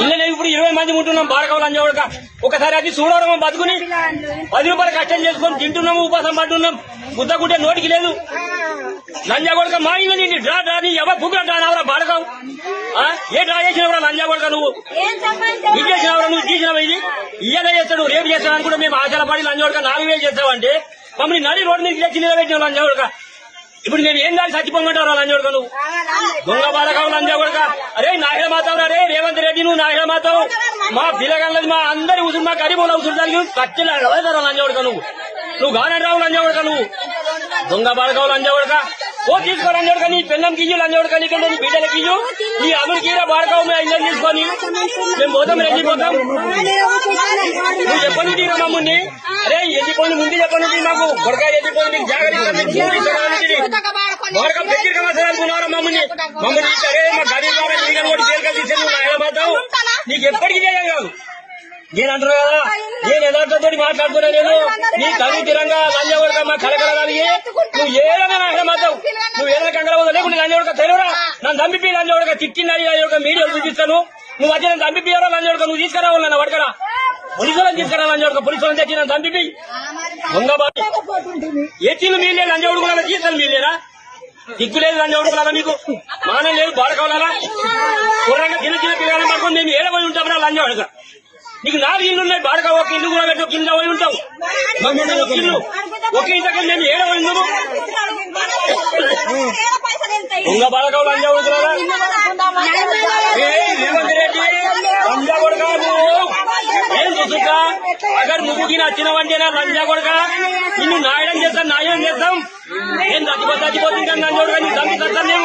ఇల్లు ఇప్పుడు 20 మంది ఉంటున్నాం బాడకావు లంజావుడక. ఒకసారి అది చూడడం బతుకుని 10 రూపాయలు కష్టం చేసుకొని తింటున్నాము, ఉపాసం పడుతున్నాం. గుద్దకుంటే నోటికి లేదు. లంజాగొడక మా ఇల్లు నిండి డ్రా డ్రా నీ ఎవరు బుక్ డ్రా నావరా బాడకావు. ఏ డ్రా చేసినవరా లంజాగొడక నువ్వు? ఇది చేసినవరా నువ్వు? తీసినవా ఇది? ఇయ్యనే చేస్తాడు, రేపు చేస్తాను అనుకుంటే మేము ఆచారపడి లంజాగొడక 4000 చేస్తావంటే మమ్మల్ని నడి రోడ్డు మీద తెచ్చి నిలబెట్టిన లంజాగొడక. ఇప్పుడు మేము ఏం దాన్ని చచ్చిపోమంటారా లంజాగొడక నువ్వు? దొంగ బాలకావు లంజాగొడక. అరే నాయన మాతావు రే రేవంత్ రెడ్డి, నువ్వు నాయన మాతావు. మా పిల్లగాళ్ళది మా అందరి ఉసురు, మా గరీబుల ఉసురు దానికి కచ్చిలా లంజాగొడక నువ్వు గానంటావు లంజాగొడక నువ్వు. దొంగ బాలకావు లంజాగొడక. ఓ తీసుకో లంజాగొడక, నీ పెన్నం కియ్యు లంజాగొడక, నీకంటే నీ బిడ్డల కియ్యు, నీ అదురు కీరా బాడకావు. మేము ఇల్లు తీసుకొని మేము పోతాం, వెళ్ళిపోతాం. నువ్వు చెప్పను తీరా మమ్మల్ని. అరే ఎల్లిపోయి ముందు చెప్పను మాకు కొడక, ఎల్లిపోయి నీకు జాగ్రత్త బాడకం దగ్గరికి అనుకున్నారా మమ్మల్ని? అరే మా గరీబ్ బాగా నీకు కూడా తేలిక తీసాను నాయనమాతావు. నీకు ఎప్పటికీ చేయం కాదు నేను అంటున్నా కదా. నేను ఎదార్థతో మాట్లాడుతున్నా. నేను నీ కవి తిరంగా లంజాగొడక మా కలకలగాలిగి నువ్వు ఏదైనా నాయనమాతావు. నువ్వు ఏదైనా కంగళ లేకుండా లంజాగొడక తెలియరా? నన్ను దంపి లంజాగొడక తిట్టిందని లంజాగొడక మీడియాలో చూపిస్తాను. నువ్వు వచ్చి నన్ను దంపియారా లంజాగొడక? నువ్వు తీసుకురావు నన్ను పడకరా, పోలీసులను తీసుకురా లంజాగొడక. పోలీసులను తెచ్చి నన్ను దంపి దొంగబాటు ఎత్తిలు మీలే లంజాగొడకులా తీసుకొని మీలేరా? దిగ్గులేదు లంజాగొడకులా మీకు మానం లేదు బాడకావాలా? పూర్వంగా చిన్న చిన్న పిల్లలను పట్టుకుని మేము ఏడబోయి ఉంటాం రా లంజాగొడక. నీకు 4 ఇల్లు ఉన్నాయి బాడక. ఒక ఇల్లు కూడా పెట్టి కింద పోయి ఉంటావు. ఇల్లు ఒక ఇంతకీ మేము ఏడబోయి ఉన్నాము. దొంగ బాడకావు లంజాగొడకులా. రేవంత్ రెడ్డి లంజాగొడక నువ్వు ఏం చూసుకా? అక్కడ నువ్వుకి నచ్చినవంటే నా లంజాగొడక నిన్ను నాయడం చేస్తాం, న్యాయం చేస్తాం. నేను చచ్చిపోతుంది కానీ లంజాగొడక నీకు దంపి తస్తాను.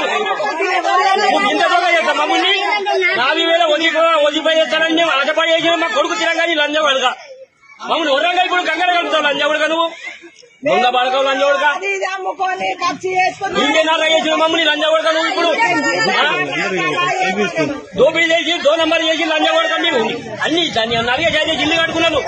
నువ్వు ఇంత దొంగ చేస్తాం మమ్మల్ని 4000 వదిలిపోయి చేస్తానని మేము ఆశపడి చేసిన మా కొడుకు తిరంగాని లంజాగొడక. మమ్మల్ని వరంగా ఇప్పుడు కంగారు కలుగుతావు లంజాగొడక నువ్వు. దొంగ బాడకావు లంజాగొడక. ఇంకేనారా చేసిన మమ్మల్ని లంజాగొడక నువ్వు. ఇప్పుడు దోపిడీ చేసి 2 నంబర్ చేసి లంజాగొడక. మీరు అన్ని దాన్ని నరిగా చేసి ఇల్లు కట్టుకున్నాను.